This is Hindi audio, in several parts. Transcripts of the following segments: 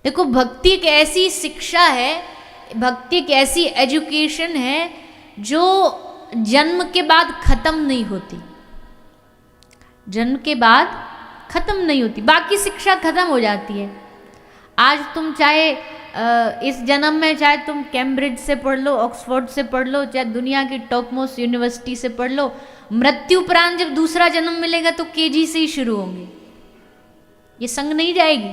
देखो, भक्ति एक ऐसी शिक्षा है, भक्ति एक ऐसी एजुकेशन है जो जन्म के बाद खत्म नहीं होती, जन्म के बाद खत्म नहीं होती, बाकी शिक्षा खत्म हो जाती है। आज तुम चाहे इस जन्म में चाहे तुम कैम्ब्रिज से पढ़ लो, ऑक्सफोर्ड से पढ़ लो, चाहे दुनिया की टॉप मोस्ट यूनिवर्सिटी से पढ़ लो, मृत्यु उपरांत जब दूसरा जन्म मिलेगा तो केजी से ही शुरू होंगे, ये संग नहीं जाएगी।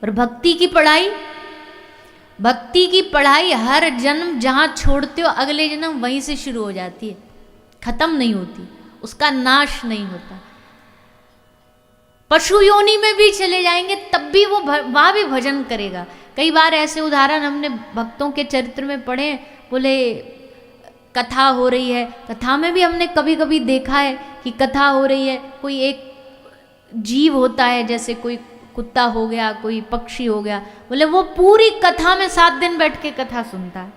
और भक्ति की पढ़ाई, भक्ति की पढ़ाई हर जन्म जहाँ छोड़ते हो अगले जन्म वहीं से शुरू हो जाती है, खत्म नहीं होती, उसका नाश नहीं होता। पशु योनि में भी चले जाएंगे तब भी वो वहाँ भी भजन करेगा। कई बार ऐसे उदाहरण हमने भक्तों के चरित्र में पढ़े, बोले कथा हो रही है, कथा में भी हमने कभी कभी देखा है कि कथा हो रही है, कोई एक जीव होता है, जैसे कोई कुत्ता हो गया, कोई पक्षी हो गया, बोले वो पूरी कथा में 7 दिन बैठ के कथा सुनता है।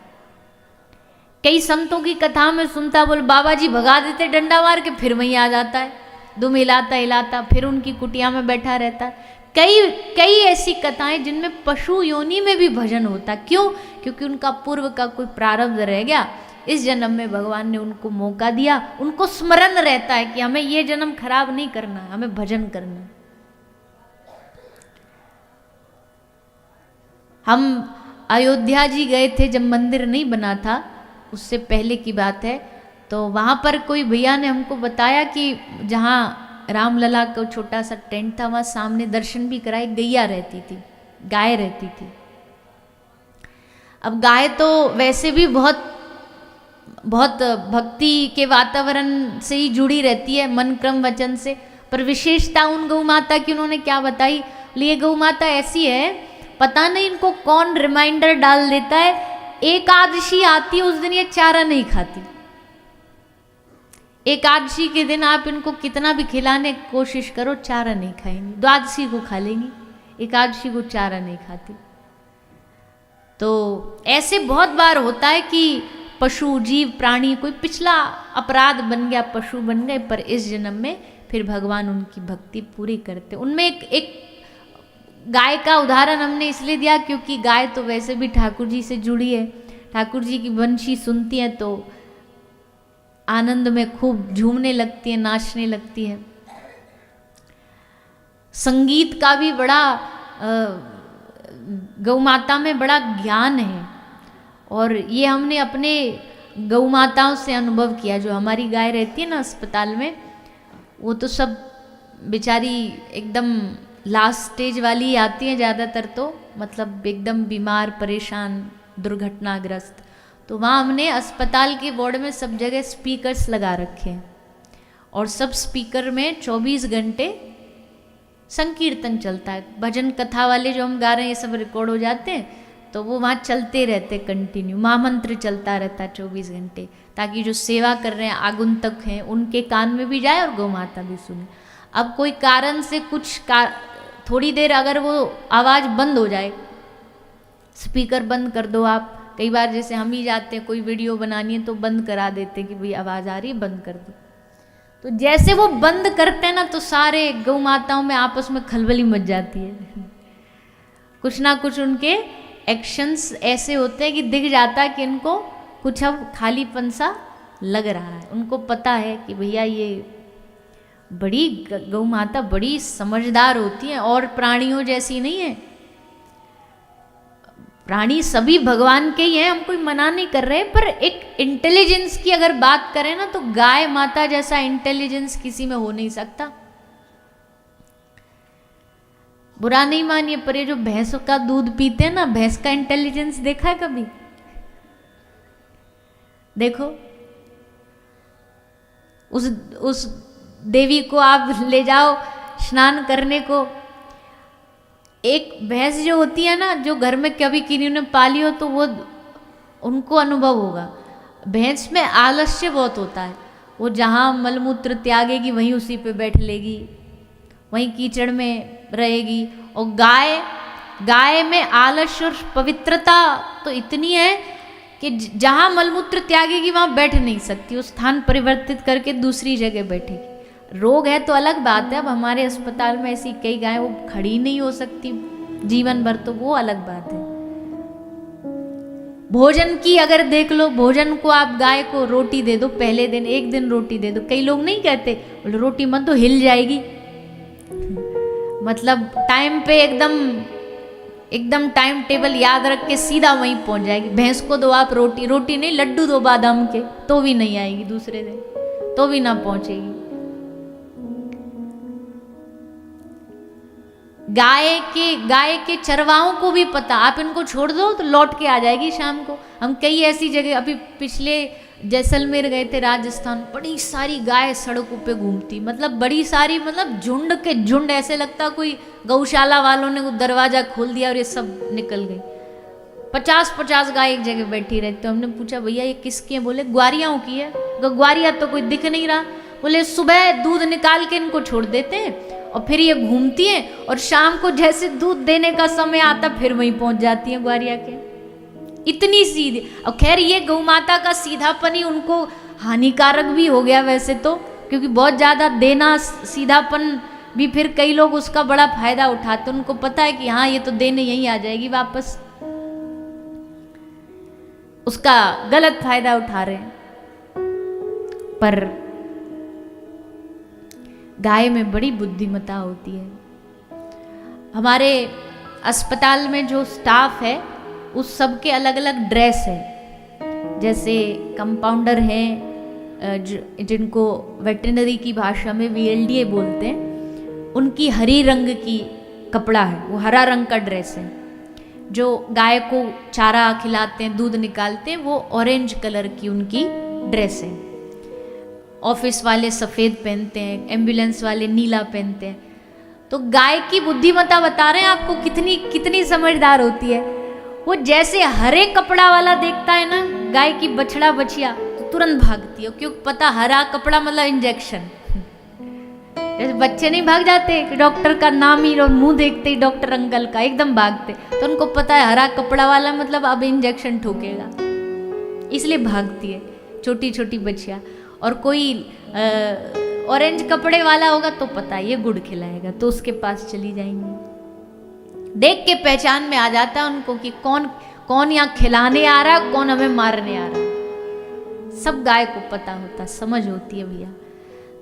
कई संतों की कथा में सुनता, बोले बाबा जी भगा देते डंडा मार के, फिर वहीं आ जाता है, दुम हिलाता हिलाता, फिर उनकी कुटिया में बैठा रहता है। कई ऐसी कथाएं जिनमें पशु योनि में भी भजन होता। क्यों? क्योंकि उनका पूर्व का कोई प्रारब्ध रह गया, इस जन्म में भगवान ने उनको मौका दिया, उनको स्मरण रहता है कि हमें ये जन्म खराब नहीं करना, हमें भजन करना। हम अयोध्या जी गए थे जब मंदिर नहीं बना था, उससे पहले की बात है, तो वहाँ पर कोई भैया ने हमको बताया कि जहाँ रामलला का छोटा सा टेंट था वहाँ सामने दर्शन भी कराए, गैया रहती थी, गाय रहती थी। अब गाय तो वैसे भी बहुत भक्ति के वातावरण से ही जुड़ी रहती है, मन क्रम वचन से, पर विशेषता उन गौ माता की उन्होंने क्या बताई, ये गौ माता ऐसी है, पता नहीं इनको कौन रिमाइंडर डाल देता है, एकादशी आती है उस दिन ये चारा नहीं खाती। एकादशी के दिन आप इनको कितना भी खिलाने की कोशिश करो, चारा नहीं खाएंगी, द्वादशी को खा लेंगी, एकादशी को चारा नहीं खाती। तो ऐसे बहुत बार होता है कि पशु जीव प्राणी कोई पिछला अपराध बन गया, पशु बन गए, पर इस जन्म में फिर भगवान उनकी भक्ति पूरी करते। उनमें एक गाय का उदाहरण हमने इसलिए दिया क्योंकि गाय तो वैसे भी ठाकुर जी से जुड़ी है, ठाकुर जी की वंशी सुनती है तो आनंद में खूब झूमने लगती है, नाचने लगती है। संगीत का भी बड़ा गौ माता में बड़ा ज्ञान है, और ये हमने अपने गौ माताओं से अनुभव किया। जो हमारी गाय रहती है ना अस्पताल में, वो तो सब बेचारी एकदम लास्ट स्टेज वाली आती हैं ज़्यादातर, तो मतलब एकदम बीमार परेशान दुर्घटनाग्रस्त। तो वहाँ हमने अस्पताल के वार्ड में सब जगह स्पीकर्स लगा रखे हैं, और सब स्पीकर में 24 घंटे संकीर्तन चलता है। भजन कथा वाले जो हम गा रहे हैं ये सब रिकॉर्ड हो जाते हैं, तो वो वहाँ चलते रहते कंटिन्यू, महामंत्र चलता रहता है 24 घंटे, ताकि जो सेवा कर रहे हैं आगुंतक हैं उनके कान में भी जाए और गौ माता भी सुने। अब कोई कारण से थोड़ी देर अगर वो आवाज़ बंद हो जाए, स्पीकर बंद कर दो आप, कई बार जैसे हम ही जाते हैं कोई वीडियो बनानी है तो बंद करा देते हैं कि भाई आवाज़ आ रही है बंद कर दो। तो जैसे वो बंद करते हैं ना तो सारे गौ माताओं में आपस में खलबली मच जाती है। कुछ ना कुछ उनके एक्शंस ऐसे होते हैं कि दिख जाता है कि इनको कुछ अब खालीपन सा लग रहा है। उनको पता है कि भैया ये बड़ी गौ माता बड़ी समझदार होती है, और प्राणियों जैसी नहीं है। प्राणी सभी भगवान के ही हैं, हम कोई मना नहीं कर रहे, पर एक इंटेलिजेंस की अगर बात करें ना तो गाय माता जैसा इंटेलिजेंस किसी में हो नहीं सकता। बुरा नहीं मानिए, पर ये जो भैंसों का दूध पीते हैं ना, भैंस का इंटेलिजेंस देखा है कभी? देखो, उस देवी को आप ले जाओ स्नान करने को, एक भैंस जो होती है ना, जो घर में कभी किन्हीं ने पाली हो तो वो उनको अनुभव होगा, भैंस में आलस्य बहुत होता है। वो जहाँ मलमूत्र त्यागेगी वहीं उसी पे बैठ लेगी, वहीं कीचड़ में रहेगी। और गाय में आलस्य और पवित्रता तो इतनी है कि जहाँ मलमूत्र त्यागेगी वहाँ बैठ नहीं सकती, उस स्थान परिवर्तित करके दूसरी जगह बैठेगी। रोग है तो अलग बात है, अब हमारे अस्पताल में ऐसी कई गायें वो खड़ी नहीं हो सकती, जीवन भर, तो वो अलग बात है। भोजन की अगर देख लो, भोजन को आप गाय को रोटी दे दो, पहले दिन एक दिन रोटी दे दो, कई लोग नहीं कहते बोले रोटी मत दो हिल जाएगी, मतलब टाइम पे एकदम टाइम टेबल याद रख के सीधा वहीं पहुंच जाएगी। भैंस को दो आप रोटी, रोटी नहीं लड्डू दो बादाम के, तो भी नहीं आएगी, दूसरे दिन तो भी ना पहुंचेगी। गाय के चरवाहों को भी पता, आप इनको छोड़ दो तो लौट के आ जाएगी शाम को। हम कई ऐसी जगह, अभी पिछले जैसलमेर गए थे राजस्थान, बड़ी सारी गाय सड़कों पे घूमती, मतलब बड़ी सारी, मतलब झुंड के झुंड, ऐसे लगता कोई गौशाला वालों ने दरवाजा खोल दिया और ये सब निकल गई। 50-50 गाय एक जगह बैठी रहती। तो हमने पूछा भैया ये किसकी है? बोले ग्वारियाओं की है। ग्वारिया तो कोई दिख नहीं रहा। बोले सुबह दूध निकाल के इनको छोड़ देते हैं और फिर ये घूमती हैं और शाम को जैसे दूध देने का समय आता फिर वहीं पहुंच जाती हैं ग्वारिया के। इतनी सीधी। और खैर ये गौ माता का सीधापन ही उनको हानिकारक भी हो गया वैसे तो, क्योंकि बहुत ज़्यादा देना सीधापन भी फिर कई लोग उसका बड़ा फायदा उठाते। उनको पता है कि हाँ ये तो देने यहीं आ जाएगी वापस, उसका गलत फायदा उठा रहे हैं। पर गाय में बड़ी बुद्धिमता होती है। हमारे अस्पताल में जो स्टाफ है उस सब के अलग अलग ड्रेस है। जैसे कंपाउंडर हैं जिनको वेटरनरी की भाषा में VLDA बोलते हैं, उनकी हरी रंग की कपड़ा है, वो हरा रंग का ड्रेस है। जो गाय को चारा खिलाते हैं, दूध निकालते हैं, वो ऑरेंज कलर की उनकी ड्रेस है। ऑफिस वाले सफ़ेद पहनते हैं, एम्बुलेंस वाले नीला पहनते हैं। तो गाय की बुद्धिमत्ता बता रहे हैं आपको कितनी समझदार होती है। वो जैसे हरे कपड़ा वाला देखता है ना गाय की बछड़ा बछिया, तो तुरंत भागती है, क्योंकि पता हरा कपड़ा मतलब इंजेक्शन। जैसे बच्चे नहीं भाग जाते कि डॉक्टर का नाम ही और मुंह देखते ही डॉक्टर अंकल का एकदम भागते, तो उनको पता है हरा कपड़ा वाला मतलब अब इंजेक्शन ठोकेगा, इसलिए भागती है छोटी छोटी बच्चियाँ। और कोई ऑरेंज कपड़े वाला होगा तो पता है ये गुड़ खिलाएगा, तो उसके पास चली जाएंगी। देख के पहचान में आ जाता है उनको कि कौन यहाँ खिलाने आ रहा है, कौन हमें मारने आ रहा है। सब गाय को पता होता, समझ होती है भैया।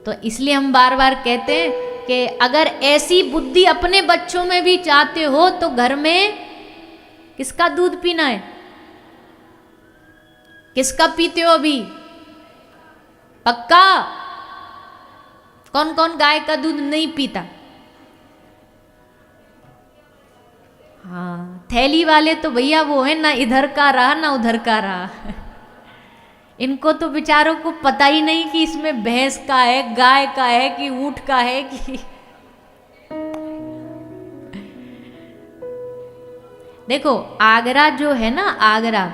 तो इसलिए हम बार बार कहते हैं कि अगर ऐसी बुद्धि अपने बच्चों में भी चाहते हो तो घर में किसका दूध पीना है? किसका पीते हो अभी? पक्का? कौन कौन गाय का दूध नहीं पीता? हाँ, थैली वाले तो भैया वो है ना, इधर का रहा ना उधर का रहा। इनको तो बेचारों को पता ही नहीं कि इसमें भैंस का है, गाय का है कि ऊंट का है कि देखो आगरा जो है ना, आगरा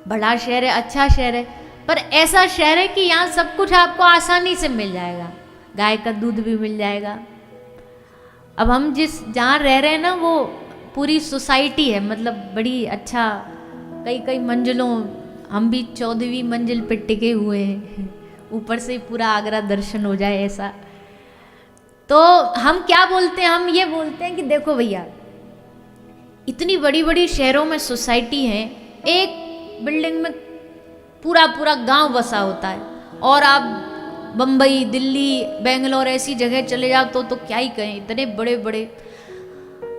बड़ा शहर है, अच्छा शहर है, पर ऐसा शहर है कि यहाँ सब कुछ आपको आसानी से मिल जाएगा। गाय का दूध भी मिल जाएगा। अब हम जहाँ रह रहे हैं ना, वो पूरी सोसाइटी है, मतलब बड़ी अच्छा, कई मंजिलों, हम भी 14वीं मंजिल पे टिके हुए हैं, ऊपर से पूरा आगरा दर्शन हो जाए ऐसा। तो हम क्या बोलते हैं? हम ये बोलते हैं कि देखो भैया, इतनी बड़ी बड़ी शहरों में सोसाइटी है, एक बिल्डिंग में पूरा गांव बसा होता है, और आप बम्बई, दिल्ली, बेंगलोर ऐसी जगह चले जाओ तो क्या ही कहें, इतने बड़े बड़े।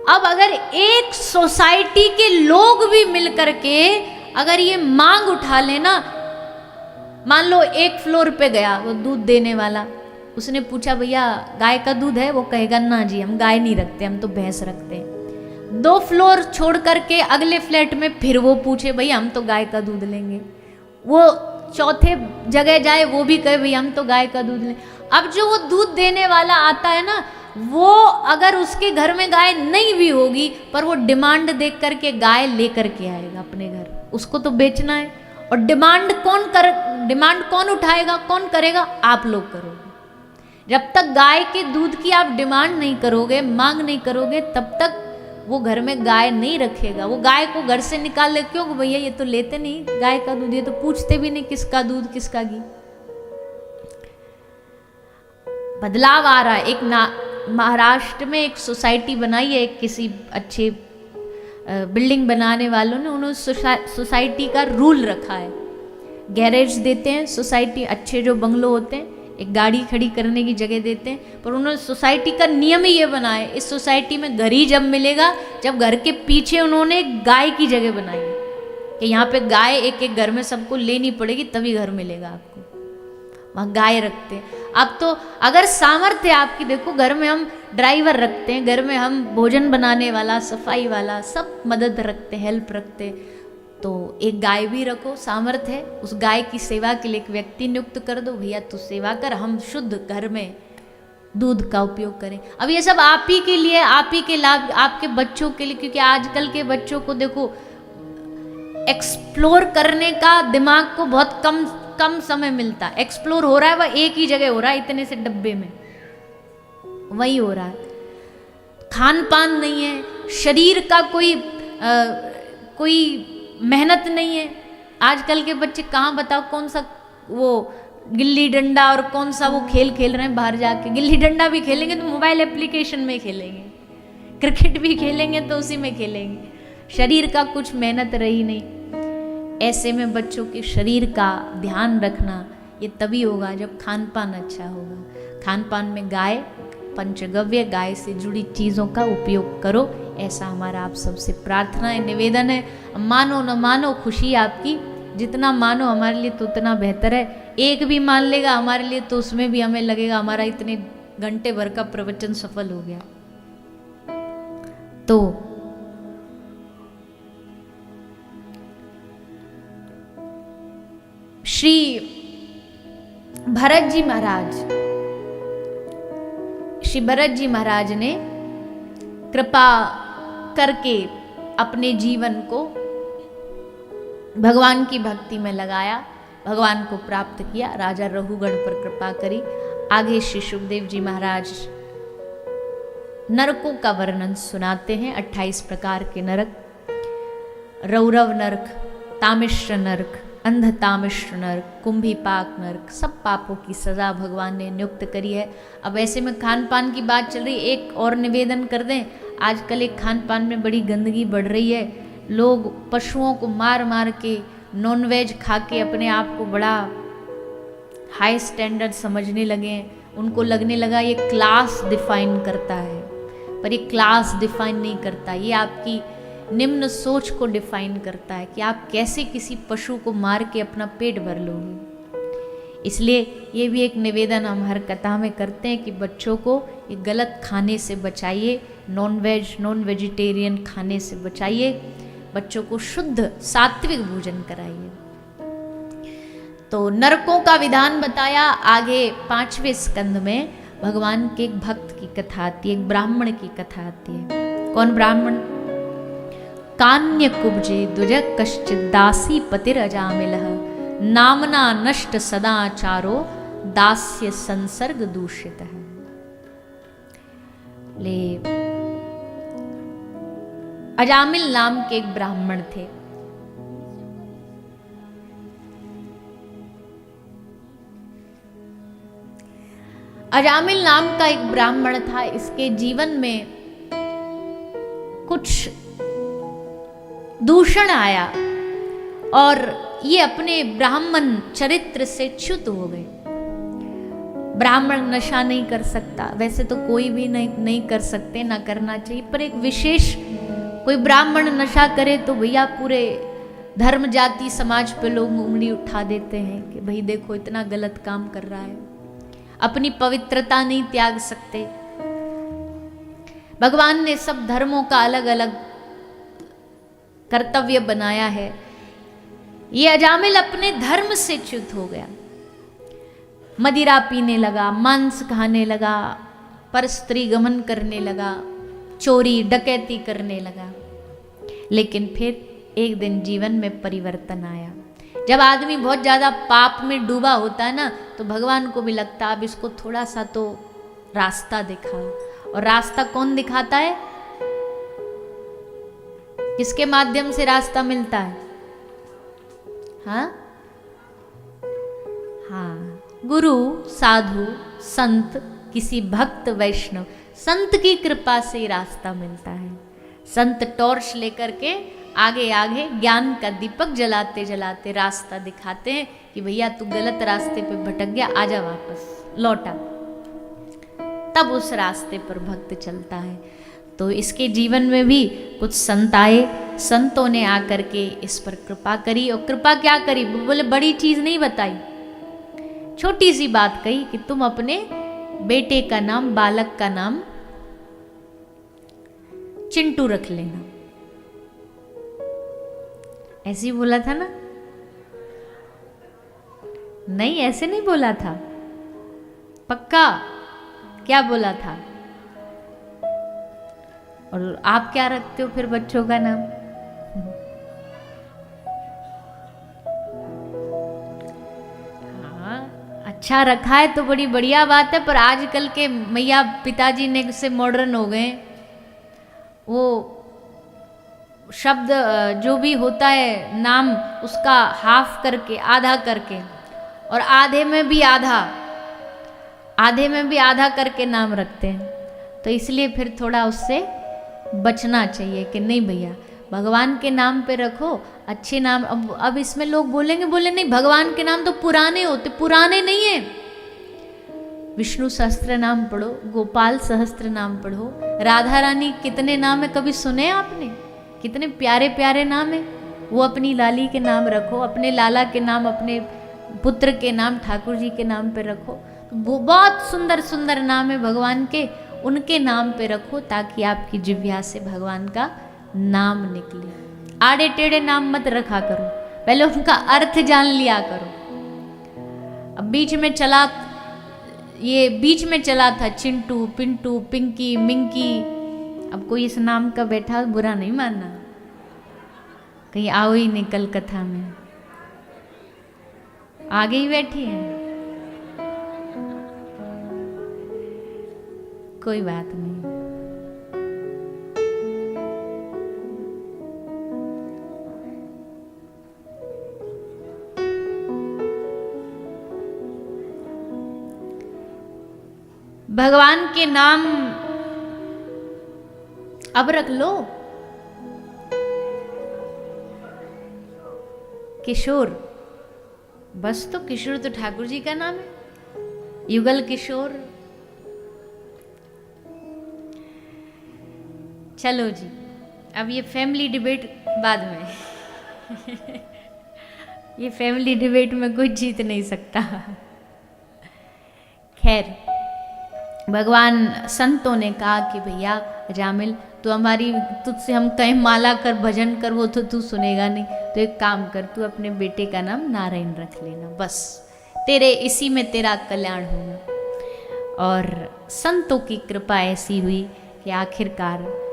अब अगर एक सोसाइटी के लोग भी मिल करके अगर ये मांग उठा लेना, मान लो एक फ्लोर पे गया वो दूध देने वाला, उसने पूछा भैया गाय का दूध है? वो कहेगा ना जी हम गाय नहीं रखते, हम तो भैंस रखते हैं। 2 फ्लोर छोड़ करके अगले फ्लैट में फिर वो पूछे भैया हम तो गाय का दूध लेंगे। वो चौथे जगह जाए, वो भी कहे भैया हम तो गाय का दूध लें। अब जो वो दूध देने वाला आता है ना, वो अगर उसके घर में गाय नहीं भी होगी, पर वो डिमांड देख करके गाय लेकर के आएगा अपने घर, उसको तो बेचना है। और डिमांड कौन उठाएगा, कौन करेगा? आप लोग करोगे। जब तक गाय के दूध की आप डिमांड नहीं करोगे, मांग नहीं करोगे, तब तक वो घर में गाय नहीं रखेगा। वो गाय को घर से निकाल ले, क्यों भैया ये तो लेते नहीं गाय का दूध, ये तो पूछते भी नहीं किसका दूध किसका घी। बदलाव आ रहा है। महाराष्ट्र में एक सोसाइटी बनाई है, किसी अच्छे बिल्डिंग बनाने वालों ने, उन्होंने सोसाइटी का रूल रखा है। गैरेज देते हैं सोसाइटी, अच्छे जो बंगलो होते हैं, एक गाड़ी खड़ी करने की जगह देते हैं, पर उन्होंने सोसाइटी का नियम ही ये बनाया है, इस सोसाइटी में घर ही जब मिलेगा जब घर के पीछे उन्होंने गाय की जगह बनाई है कि यहाँ पे गाय एक एक घर में सबको लेनी पड़ेगी तभी घर मिलेगा आपको, वहाँ गाय रखते हैं। अब तो अगर सामर्थ्य आपकी, देखो घर में हम ड्राइवर रखते हैं, घर में हम भोजन बनाने वाला, सफाई वाला, सब मदद रखते, हेल्प रखते, तो एक गाय भी रखो, सामर्थ्य है, उस गाय की सेवा के लिए एक व्यक्ति नियुक्त कर दो, भैया तू सेवा कर, हम शुद्ध घर में दूध का उपयोग करें। अब ये सब आप ही के लिए, आप ही के लाभ, आपके बच्चों के लिए, क्योंकि आजकल के बच्चों को देखो एक्सप्लोर करने का दिमाग को बहुत कम समय मिलता है। एक्सप्लोर हो रहा है वह एक ही जगह हो रहा है, इतने से डब्बे में वही हो रहा है, खान पान नहीं है, शरीर का कोई मेहनत नहीं है। आजकल के बच्चे कहाँ, बताओ कौन सा वो गिल्ली डंडा और कौन सा वो खेल खेल रहे हैं बाहर जाके। गिल्ली डंडा भी खेलेंगे तो मोबाइल एप्लीकेशन में खेलेंगे, क्रिकेट भी खेलेंगे तो उसी में खेलेंगे, शरीर का कुछ मेहनत रही नहीं। ऐसे में बच्चों के शरीर का ध्यान रखना ये तभी होगा जब खान पान अच्छा होगा। खान पान में गाय, पंचगव्य, गाय से जुड़ी चीज़ों का उपयोग करो, ऐसा हमारा आप सबसे प्रार्थना है, निवेदन है। मानो न मानो, खुशी आपकी, जितना मानो हमारे लिए तो उतना बेहतर है। एक भी मान लेगा हमारे लिए तो उसमें भी हमें लगेगा हमारा इतने घंटे भर का प्रवचन सफल हो गया। तो श्री भरत जी महाराज ने कृपा करके अपने जीवन को भगवान की भक्ति में लगाया, भगवान को प्राप्त किया, राजा रघुगण पर कृपा करी। आगे श्री सुखदेव जी महाराज नरकों का वर्णन सुनाते हैं, 28 प्रकार के नरक, रौरव नरक, तामिश्र नरक, अंधतामिश्र नरक, कुंभीपाक नरक, सब पापों की सजा भगवान ने नियुक्त करी है। अब ऐसे में खान पान की बात चल रही, एक और निवेदन कर दें, आजकल एक खान पान में बड़ी गंदगी बढ़ रही है, लोग पशुओं को मार मार के नॉनवेज खा के अपने आप को बड़ा हाई स्टैंडर्ड समझने लगे हैं, उनको लगने लगा ये क्लास डिफाइन करता है, पर ये क्लास डिफाइन नहीं करता, ये आपकी निम्न सोच को डिफाइन करता है कि आप कैसे किसी पशु को मार के अपना पेट भर लोगे। इसलिए ये भी एक निवेदन हम हर कथा में करते हैं कि बच्चों को ये गलत खाने से बचाइए, नॉन वेजिटेरियन खाने से बचाइए, बच्चों को शुद्ध सात्विक भोजन कराइए। तो नरकों का विधान बताया। आगे 5वें स्कंद में भगवान के एक भक्त की कथा आती है, एक ब्राह्मण की कथा आती है। कौन ब्राह्मण? कान्य कुब्जे द्विज कश्चित दासी पतिर अजामिलः नामना नष्ट सदाचारो दास्य संसर्ग दूषितः। ले अजामिल नाम के एक ब्राह्मण थे। अजामिल नाम का एक ब्राह्मण था। इसके जीवन में कुछ दूषण आया और ये अपने ब्राह्मण चरित्र से च्युत हो गए। ब्राह्मण नशा नहीं कर सकता, वैसे तो कोई भी नहीं कर सकते, ना करना चाहिए, पर एक विशेष कोई ब्राह्मण नशा करे तो भैया पूरे धर्म जाति समाज पे लोग उंगली उठा देते हैं कि भाई देखो इतना गलत काम कर रहा है, अपनी पवित्रता नहीं त्याग सकते। भगवान ने सब धर्मों का अलग अलग कर्तव्य बनाया है। ये अजामिल अपने धर्म से च्युत हो गया, मदिरा पीने लगा, मांस खाने लगा, पर स्त्री गमन करने लगा, चोरी डकैती करने लगा। लेकिन फिर एक दिन जीवन में परिवर्तन आया। जब आदमी बहुत ज्यादा पाप में डूबा होता है ना, तो भगवान को भी लगता अब इसको थोड़ा सा तो रास्ता दिखा। और रास्ता कौन दिखाता है? किसके माध्यम से रास्ता मिलता है? हाँ, गुरु, साधु, संत, किसी भक्त वैष्णव, संत की कृपा से ही रास्ता मिलता है। संत टॉर्च लेकर के आगे आगे ज्ञान का दीपक जलाते जलाते रास्ता दिखाते हैं कि भैया तू गलत रास्ते पे भटक गया, आजा वापस लौटा। तब उस रास्ते पर भक्त चलता है। तो इसके जीवन में भी कुछ संत आए, संतों ने आकर के इस पर कृपा करी। और कृपा क्या करी, बोले बड़ी चीज नहीं बताई, छोटी सी बात कही कि तुम अपने बेटे का नाम, बालक का नाम चिंटू रख लेना। ऐसे ही बोला था ना? नहीं, ऐसे नहीं बोला था। पक्का? क्या बोला था? और आप क्या रखते हो फिर बच्चों का नाम? हाँ, अच्छा रखा है तो बड़ी बढ़िया बात है। पर आजकल के मैया पिताजी ने से मॉडर्न हो गए, वो शब्द जो भी होता है नाम उसका हाफ करके, आधा करके, और आधे में भी आधा करके नाम रखते हैं। तो इसलिए फिर थोड़ा उससे बचना चाहिए कि नहीं भैया भगवान के नाम पे रखो अच्छे नाम। अब इसमें लोग बोले नहीं भगवान के नाम तो पुराने होते, पुराने नहीं है। विष्णु सहस्त्र नाम पढ़ो, गोपाल सहस्त्र नाम पढ़ो, राधा रानी कितने नाम है कभी सुने आपने? कितने प्यारे प्यारे नाम है। वो अपनी लाली के नाम रखो, अपने लाला के नाम, अपने पुत्र के नाम ठाकुर जी के नाम पे रखो। वो बहुत सुंदर सुंदर नाम है भगवान के, उनके नाम पे रखो ताकि आपकी जिह्वा से भगवान का नाम निकले। आड़े टेढ़े नाम मत रखा करो, पहले उनका अर्थ जान लिया करो। अब बीच में चला था चिंटू, पिंटू, पिंकी, मिंकी। अब कोई इस नाम का बैठा बुरा नहीं मानना, कहीं आओ ही निकल कथा में आगे ही बैठी है, कोई बात नहीं। भगवान के नाम अब रख लो। किशोर, बस तो किशोर तो ठाकुर जी का नाम है, युगल किशोर। चलो जी, अब ये फैमिली डिबेट बाद में ये फैमिली डिबेट में कोई जीत नहीं सकता। खैर, भगवान संतों ने कहा कि भैया जामिल तू तुझसे हम कहीं माला कर, भजन कर, वो तो तू सुनेगा नहीं। तो एक काम कर, तू अपने बेटे का नाम नारायण रख लेना, बस तेरे इसी में तेरा कल्याण होगा। और संतों की कृपा ऐसी हुई कि आखिरकार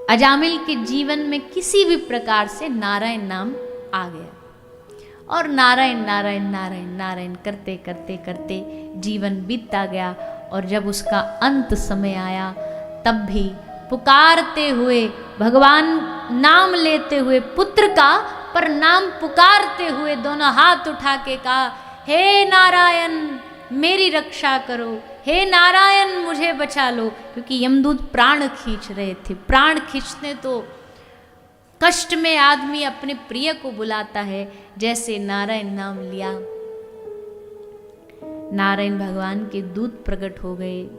अजामिल के जीवन में किसी भी प्रकार से नारायण नाम आ गया। और नारायण नारायण नारायण नारायण करते करते करते जीवन बीतता गया। और जब उसका अंत समय आया तब भी पुकारते हुए, भगवान नाम लेते हुए पुत्र का, पर नाम पुकारते हुए दोनों हाथ उठा के कहा, हे नारायण मेरी रक्षा करो, हे नारायण मुझे बचा लो। क्योंकि यमदूत प्राण खींच रहे थे। प्राण खींचने तो कष्ट में आदमी अपने प्रिय को बुलाता है, जैसे नारायण नाम लिया, नारायण भगवान के दूत प्रकट हो गए।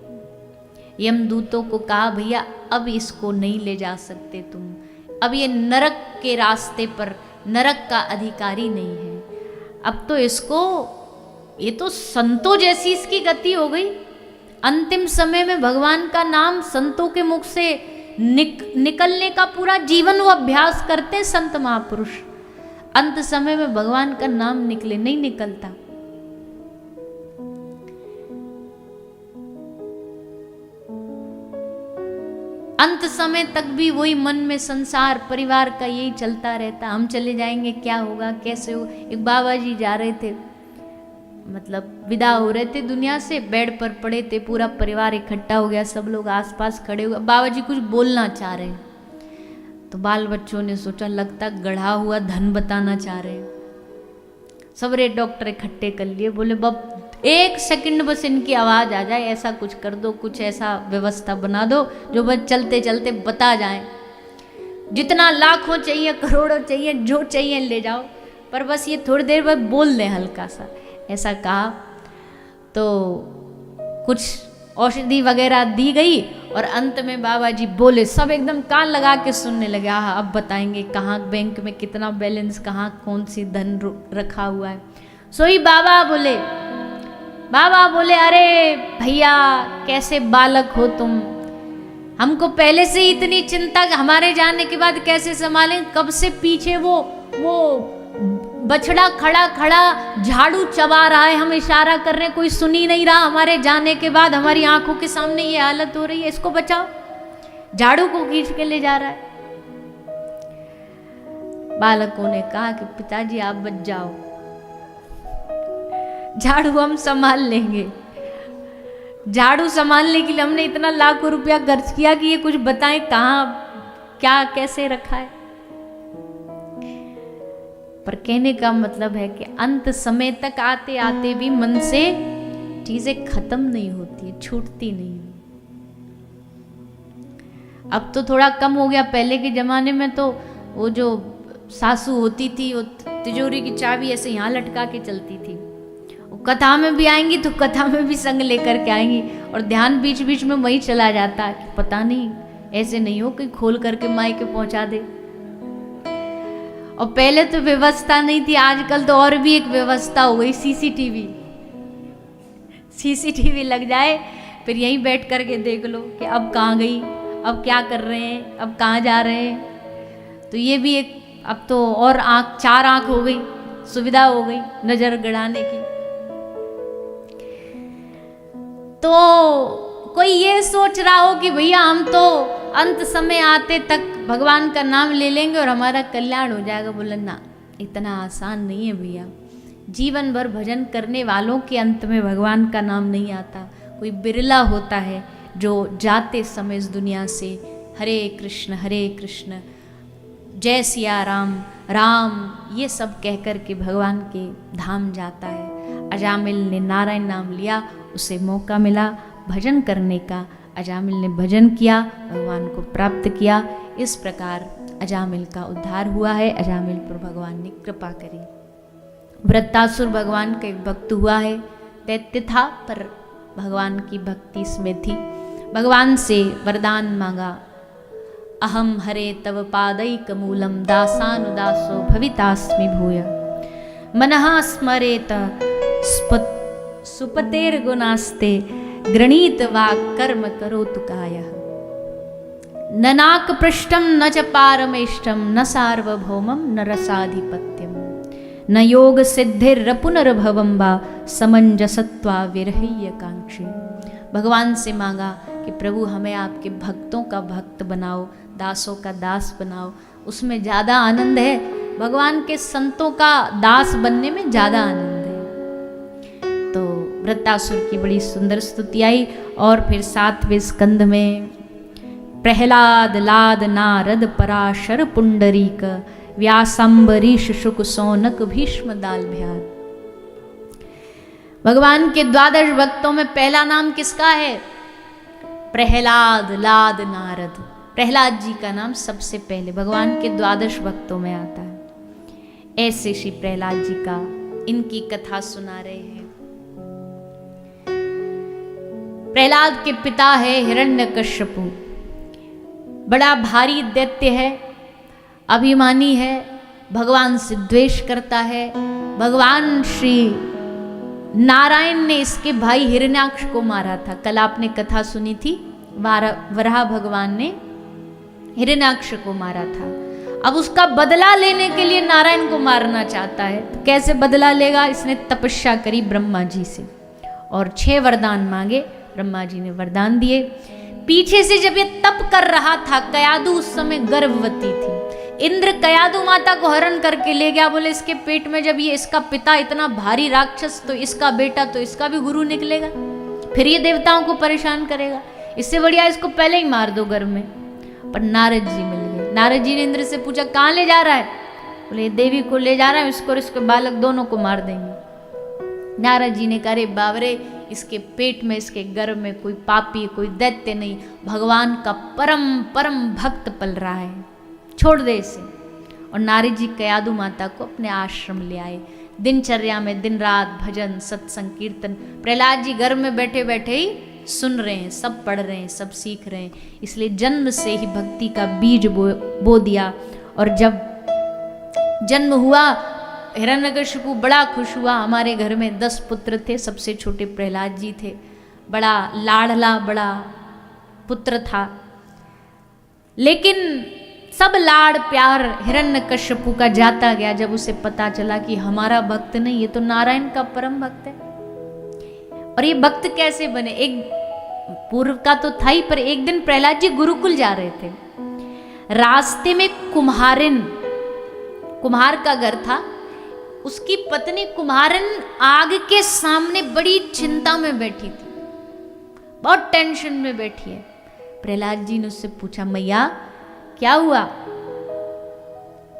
यमदूतों को कहा, भैया अब इसको नहीं ले जा सकते तुम, अब ये नरक के रास्ते पर, नरक का अधिकारी नहीं है, अब तो इसको, ये तो संतों जैसी इसकी गति हो गई। अंतिम समय में भगवान का नाम संतों के मुख से निकलने का पूरा जीवन वो अभ्यास करते हैं संत महापुरुष। अंत समय में भगवान का नाम निकले, नहीं निकलता। अंत समय तक भी वही मन में संसार परिवार का यही चलता रहता, हम चले जाएंगे क्या होगा, कैसे हो। एक बाबा जी जा रहे थे, मतलब विदा हो रहे थे दुनिया से, बेड पर पड़े थे, पूरा परिवार इकट्ठा हो गया, सब लोग आसपास खड़े हुए, बाबा जी कुछ बोलना चाह रहे हैं। तो बाल बच्चों ने सोचा लगता गढ़ा हुआ धन बताना चाह रहे हैं। सबरे डॉक्टर इकट्ठे कर लिए, बोले बाप 1 सेकंड बस इनकी आवाज़ आ जाए, ऐसा कुछ कर दो, कुछ ऐसा व्यवस्था बना दो जो बस चलते चलते बता जाएं। जितना लाखों चाहिए, करोड़ों चाहिए, जो चाहिए ले जाओ, पर बस ये थोड़ी देर बाद बोल दें हल्का सा। ऐसा कहा तो कुछ औषधि वगैरह दी गई और अंत में बाबा जी बोले, सब एकदम कान लगा के सुनने लगे। हाँ, अब बताएंगे कहाँ बैंक में कितना बैलेंस, कहाँ कौन सी धन रखा हुआ है। सोई बाबा बोले अरे भैया कैसे बालक हो तुम, हमको पहले से ही इतनी चिंता, हमारे जाने के बाद कैसे संभालें, कब से पीछे वो बछड़ा खड़ा झाड़ू चबा रहा है, हम इशारा कर रहे हैं, कोई सुन ही नहीं रहा, हमारे जाने के बाद हमारी आंखों के सामने ये हालत हो रही है, इसको बचाओ, झाड़ू को खींच के ले जा रहा है। बालकों ने कहा कि पिताजी आप बच जाओ, झाड़ू हम संभाल लेंगे। झाड़ू संभालने के लिए हमने इतना लाखों रुपया खर्च किया कि ये कुछ बताएं कहाँ क्या कैसे रखा है। पर कहने का मतलब है कि अंत समय तक आते आते भी मन से चीजें खत्म नहीं होती है, छूटती नहीं है। अब तो थोड़ा कम हो गया, पहले के जमाने में तो वो जो सासू होती थी वो तिजोरी की चाबी ऐसे यहाँ लटका के चलती थी। कथा में भी आएंगी तो कथा में भी संग लेकर के आएंगी और ध्यान बीच बीच में वही चला जाता है कि पता नहीं ऐसे नहीं हो कि खोल करके माई के पहुंचा दे। और पहले तो व्यवस्था नहीं थी, आजकल तो और भी एक व्यवस्था हो गई, सीसीटीवी लग जाए, फिर यहीं बैठ करके देख लो कि अब कहाँ गई, अब क्या कर रहे हैं, अब कहाँ जा रहे हैं। तो ये भी एक, अब तो और 4 आंख हो गई, सुविधा हो गई नजर गड़ाने की। तो कोई ये सोच रहा हो कि भैया हम तो अंत समय आते तक भगवान का नाम ले लेंगे और हमारा कल्याण हो जाएगा, बोले ना, इतना आसान नहीं है भैया। जीवन भर भजन करने वालों के अंत में भगवान का नाम नहीं आता। कोई बिरला होता है जो जाते समय इस दुनिया से हरे कृष्ण जय सिया राम राम ये सब कहकर के भगवान के धाम जाता है। अजामिल ने नारायण नाम लिया, उसे मौका मिला भजन करने का, अजामिल ने भजन किया, भगवान को प्राप्त किया। इस प्रकार अजामिल का उद्धार हुआ है, अजामिल पर भगवान ने कृपा करी। वृत्तासुर भगवान का एक भक्त हुआ है, दैत्य था पर भगवान की भक्ति इसमें थी। भगवान से वरदान मांगा, अहम हरे तव पादैकमूलं दासानुदासो भवितास्मि भूय मनः स्मरेत सुपतेर्गुणास्ते गृणीत वाक् कर्म करोतु कायः न नाकपृष्ठं न च पारमेष्टं न सार्वभौमं न रसाधिपत्यं न योग सिद्धिर्पुनर्भवं वा समंजसत्वा विरह्य कांक्षी। भगवान से मांगा कि प्रभु हमें आपके भक्तों का भक्त बनाओ, दासों का दास बनाओ। उसमें ज़्यादा आनंद है, भगवान के संतों का दास बनने में ज़्यादा आनंद है। तो वृत्तासुर की बड़ी सुंदर स्तुति आई। और फिर 7वें स्कंध में प्रहलाद लाद नारद पराशर पुंडरीक व्यासंबरीश शुक सौनक भीष्म दालभ्यार। भगवान के 12 भक्तों में पहला नाम किसका है? प्रहलाद लाद नारद। प्रहलाद जी का नाम सबसे पहले भगवान के 12 भक्तों में आता है। ऐसे श्री प्रहलाद जी का इनकी कथा सुना रहे हैं। प्रहलाद के पिता है हिरण्यकश्यपु, बड़ा भारी दैत्य है, अभिमानी है, भगवान से द्वेष करता है। भगवान श्री नारायण ने इसके भाई हिरण्याक्ष को मारा था। कल आपने कथा सुनी थी, वराह भगवान ने हिरण्याक्ष को मारा था। अब उसका बदला लेने के लिए नारायण को मारना चाहता है। तो कैसे बदला लेगा? इसने तपस्या करी ब्रह्मा जी से और 6 वरदान मांगे। ब्रह्मा जी ने वरदान दिए। पीछे से जब ये तप कर रहा था, कयादु उस समय गर्भवती थी। इंद्र कयादु माता को हरण करके ले गया। बोले इसके पेट में जब ये इसका पिता इतना भारी राक्षस, तो इसका बेटा तो इसका भी गुरु निकलेगा, फिर ये देवताओं को परेशान करेगा। इससे बढ़िया इसको पहले ही मार दो गर्भ में। पर नारद जी मिल गए। नारद जी ने इंद्र से पूछा कहाँ ले जा रहा है? बोले देवी को ले जा रहा है, इसको और इसके बालक दोनों को मार देंगे। नारद जी ने कहा, अरे बाबरे, इसके पेट में, इसके गर्भ में कोई पापी, कोई दैत्य नहीं, भगवान का परम परम भक्त पल रहा है, छोड़ दे इसे। और नारद जी कयादु माता को अपने आश्रम ले आए। दिनचर्या में दिन रात भजन सत्संग कीर्तन, प्रहलाद जी घर में बैठे बैठे ही सुन रहे हैं, सब पढ़ रहे हैं, सब सीख रहे हैं। इसलिए जन्म से ही भक्ति का बीज बो दिया। और जब जन्म हुआ, हिरण्यकशिपु बड़ा खुश हुआ। हमारे घर में 10 पुत्र थे, सबसे छोटे प्रहलाद जी थे। बड़ा लाडला, बड़ा पुत्र था। लेकिन सब लाड़ प्यार हिरण्यकशिपु का जाता गया जब उसे पता चला कि हमारा भक्त नहीं, ये तो नारायण का परम भक्त है। और ये भक्त कैसे बने? एक पूर्व का तो था ही, पर एक दिन प्रहलाद जी गुरुकुल जा रहे थे। रास्ते में कुम्हार का घर था। उसकी पत्नी कुम्हारन आग के सामने बड़ी चिंता में बैठी थी, बहुत टेंशन में बैठी है। प्रहलाद जी ने उससे पूछा, मैया क्या हुआ?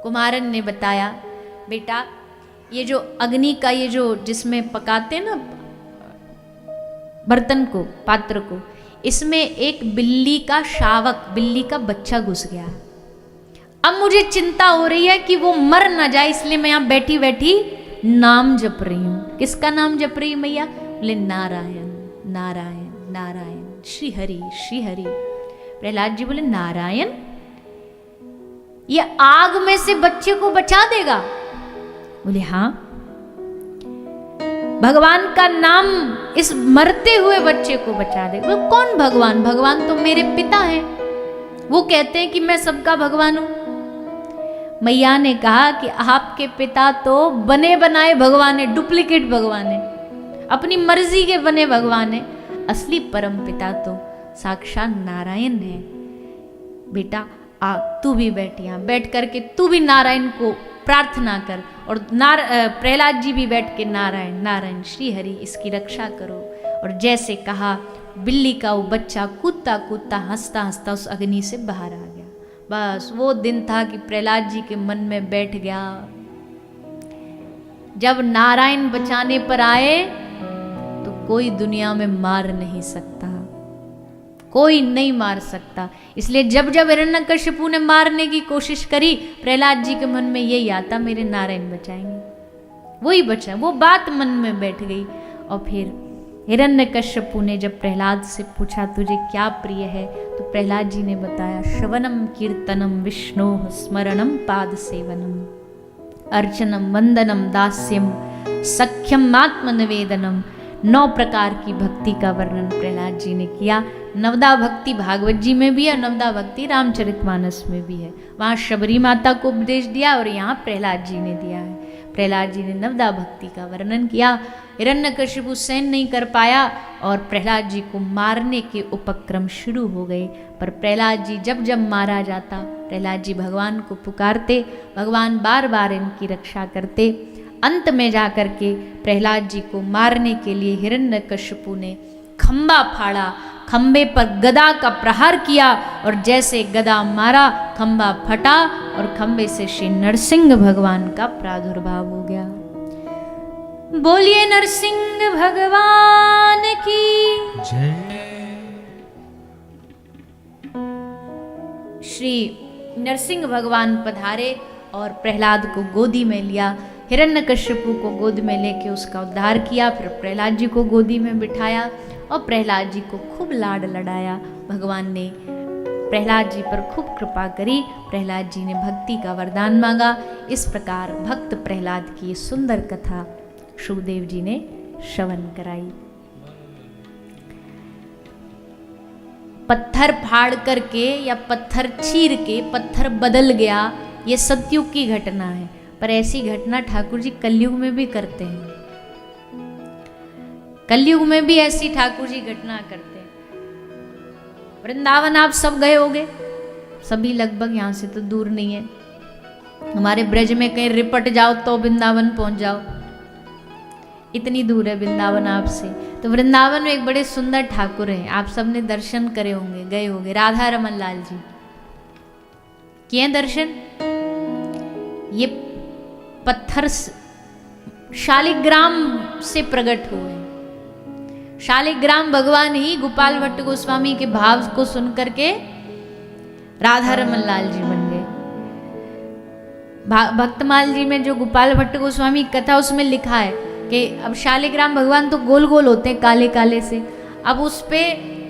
कुम्हारन ने बताया, बेटा ये जो अग्नि का, ये जो जिसमें पकाते ना बर्तन को, पात्र को, इसमें एक बिल्ली का शावक, बिल्ली का बच्चा घुस गया। अब मुझे चिंता हो रही है कि वो मर ना जाए, इसलिए मैं यहां बैठी बैठी नाम जप रही हूं। किसका नाम जप रही मैया? बोले नारायण नारायण नारायण, श्री हरि श्री हरि। प्रहलाद जी बोले, नारायण ये आग में से बच्चे को बचा देगा? बोले हाँ, भगवान का नाम इस मरते हुए बच्चे को बचा देगा। बोले कौन भगवान? भगवान तो मेरे पिता हैं, वो कहते हैं कि मैं सबका भगवान हूं। मैया ने कहा कि आपके पिता तो बने बनाए भगवान है, डुप्लीकेट भगवान है, अपनी मर्जी के बने भगवान है। असली परम पिता तो साक्षात नारायण है। बेटा आ, तू भी बैठ, यहाँ बैठ करके तू भी नारायण को प्रार्थना कर। और प्रहलाद जी भी बैठ के नारायण नारायण श्री हरि, इसकी रक्षा करो। और जैसे कहा, बिल्ली का वो बच्चा कूदता कूदता हंसता हंसता उस अग्नि से बाहर आ गया। बस वो दिन था कि प्रहलाद जी के मन में बैठ गया, जब नारायण बचाने पर आए तो कोई दुनिया में मार नहीं सकता, कोई नहीं मार सकता। इसलिए जब जब हिरण्यकशिपु ने मारने की कोशिश करी, प्रहलाद जी के मन में यही आता, मेरे नारायण बचाएंगे, वही बचा। वो बात मन में बैठ गई। और फिर हिरण्यकशिपु ने जब प्रहलाद से पूछा, तुझे क्या प्रिय है? तो प्रहलाद जी ने बताया, श्रवणम कीर्तनम विष्णोः स्मरणम पाद सेवनम अर्चनम वंदनम दास्यम सख्यम आत्मनिवेदनम। 9 प्रकार की भक्ति का वर्णन प्रहलाद जी ने किया। नवदा भक्ति भागवत जी में भी है, नवदा भक्ति रामचरितमानस में भी है। वहाँ शबरी माता को उपदेश दिया और यहाँ प्रहलाद जी ने दिया है। प्रहलाद जी ने नवदा भक्ति का वर्णन किया। हिरण्यकशिपु सहन नहीं कर पाया और प्रहलाद जी को मारने के उपक्रम शुरू हो गए। पर प्रहलाद जी जब जब मारा जाता, प्रहलाद जी भगवान को पुकारते, भगवान बार बार इनकी रक्षा करते। अंत में जाकर के प्रहलाद जी को मारने के लिए हिरण्यकशिपु ने खंबा फाड़ा, खंबे पर गदा का प्रहार किया और जैसे गदा मारा, खंबा फटा और खंबे से श्री नरसिंह भगवान का प्रादुर्भाव हो गया। बोलिए नरसिंह भगवान की जय। श्री नरसिंह भगवान पधारे और प्रहलाद को गोदी में लिया। हिरण्यकशिपु को गोद में लेके उसका उद्धार किया। फिर प्रहलाद जी को गोदी में बिठाया और प्रहलाद जी को खूब लाड लड़ाया। भगवान ने प्रहलाद जी पर खूब कृपा करी। प्रहलाद जी ने भक्ति का वरदान मांगा। इस प्रकार भक्त प्रहलाद की सुंदर कथा शुकदेव जी ने श्रवण कराई। पत्थर फाड़ करके या पत्थर चीर के पत्थर बदल गया, ये सतयुग की घटना है। पर ऐसी घटना ठाकुर जी कलयुग में भी करते हैं। कलयुग में भी ऐसी ठाकुर जी घटना करते हैं। वृंदावन आप सब गए होंगे, सभी लगभग यहाँ से तो दूर नहीं है। हमारे ब्रज में कहीं रिपट जाओ तो वृंदावन पहुंच जाओ, इतनी दूर है वृंदावन आपसे। तो वृंदावन में एक बड़े सुंदर ठाकुर हैं, आप सबने दर्शन करे होंगे, गए होंगे। राधा रमन लाल जी किए दर्शन। ये पत्थर शालिग्राम से प्रकट हुए। शालिग्राम भगवान ही गोपाल भट्ट गोस्वामी के भाव को सुनकर के राधा रमन लाल जी बन गए। भक्तमाल जी में जो गोपाल भट्ट गोस्वामी कथा उसमें लिखा है कि अब शालिग्राम भगवान तो गोल गोल होते हैं काले काले से, अब उस पे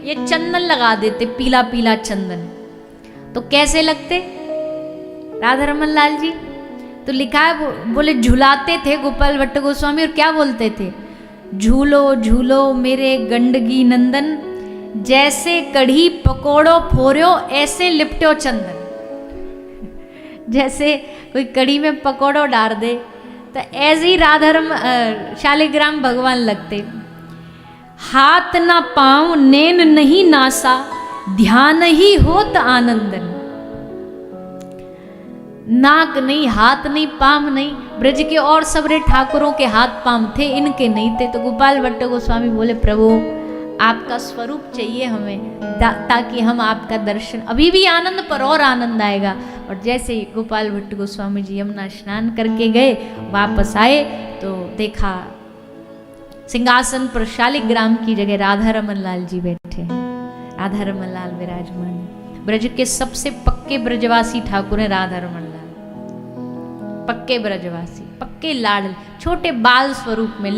ये चंदन लगा देते, पीला पीला चंदन। तो कैसे लगते राधा रमन लाल जी? तो लिखा है बोले झुलाते थे गोपाल भट्ट गोस्वामी, और क्या बोलते थे? झूलो झूलो मेरे गंडगी नंदन, जैसे कढ़ी पकोड़ो फोर्यो ऐसे लिपटो चंदन। जैसे कोई कढ़ी में पकोड़ो डाल दे तो ऐसे ही शालिग्राम भगवान लगते। हाथ ना पाँव नैन नहीं नासा, ध्यान ही होत आनंदन। नाक नहीं, हाथ नहीं, पाँव नहीं, ब्रज के और सबरे ठाकुरों के हाथ पाँव थे, इनके नहीं थे। तो गोपाल भट्ट गोस्वामी बोले प्रभु आपका स्वरूप चाहिए हमें, ताकि हम आपका दर्शन, अभी भी आनंद पर और आनंद आएगा। और जैसे ही गोपाल भट्ट गोस्वामी जी यमुना स्नान करके गए, वापस आए तो देखा सिंहासन पर शालिग्राम की जगह राधा रमन लाल जी बैठे हैं। राधा रमन लाल विराजमान है। ब्रज के सबसे पक्के ब्रजवासी ठाकुर हैं राधा रमन लाल, पक्के ब्रजवासी, पक्के लाडल, छोटे बाल स्वरूप में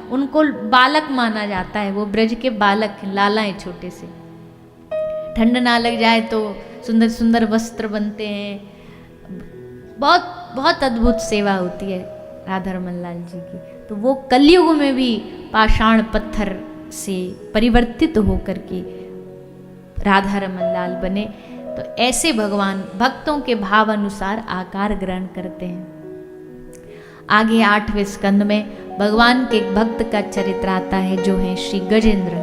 उनको बालक माना जाता है। वो ब्रज के बालक हैं, लाला हैं छोटे से। ठंड ना लग जाए तो सुंदर सुंदर वस्त्र बनते हैं। बहुत बहुत अद्भुत सेवा होती है राधा रमन लाल जी की। तो वो कलयुग में भी पाषाण पत्थर से परिवर्तित होकर के राधा रमन लाल बने। तो ऐसे भगवान भक्तों के भाव अनुसार आकार ग्रहण करते हैं। आगे 8वें स्कंद में भगवान के एक भक्त का चरित्र आता है, जो है श्री गजेंद्र।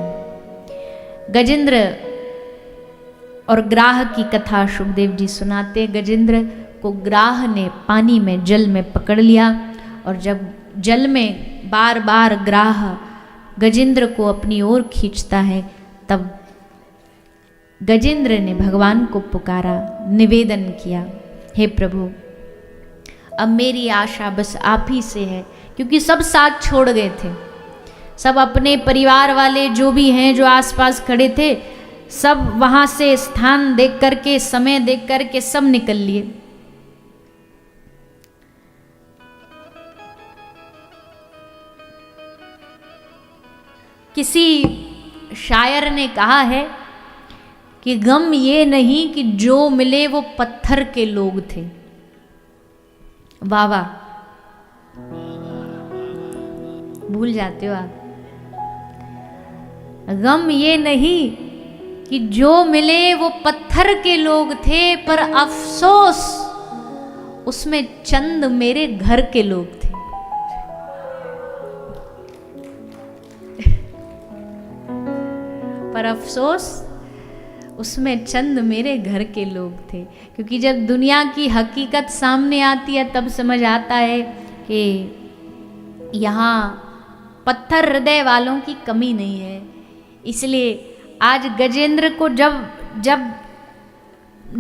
गजेंद्र और ग्राह की कथा सुखदेव जी सुनाते। गजेंद्र को ग्राह ने पानी में, जल में पकड़ लिया, और जब जल में बार बार ग्राह गजेंद्र को अपनी ओर खींचता है, तब गजेंद्र ने भगवान को पुकारा, निवेदन किया, हे प्रभु अब मेरी आशा बस आप ही से है, क्योंकि सब साथ छोड़ गए थे। सब अपने परिवार वाले जो भी हैं, जो आसपास खड़े थे, सब वहां से स्थान देख करके, समय देख करके सब निकल लिए। किसी शायर ने कहा है कि गम ये नहीं कि जो मिले वो पत्थर के लोग थे। वाह वाह, भूल जाते हो आप। गम ये नहीं कि जो मिले वो पत्थर के लोग थे, पर अफसोस उसमें चंद मेरे घर के लोग थे। पर अफसोस उसमें चंद मेरे घर के लोग थे। क्योंकि जब दुनिया की हकीकत सामने आती है, तब समझ आता है कि यहाँ पत्थर हृदय वालों की कमी नहीं है। इसलिए आज गजेंद्र को जब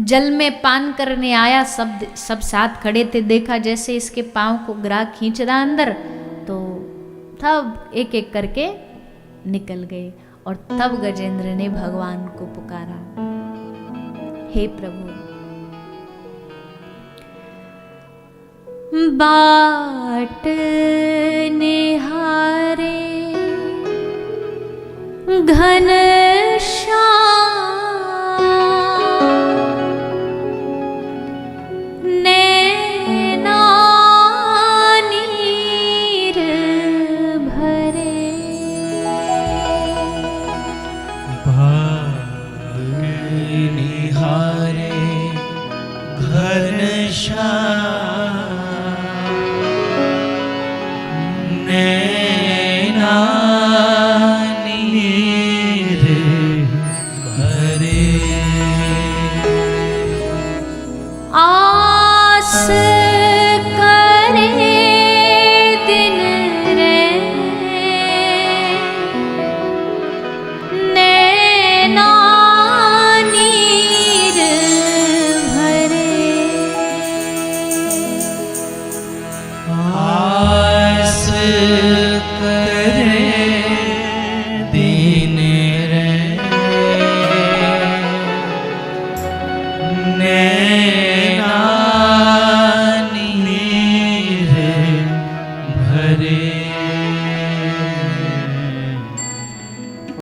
जल में पान करने आया, सब साथ खड़े थे, देखा जैसे इसके पाँव को ग्राह खींच रहा अंदर, तो तब एक एक करके निकल गए। और तब गजेंद्र ने भगवान को पुकारा, हे प्रभु बाट निहारे घन आस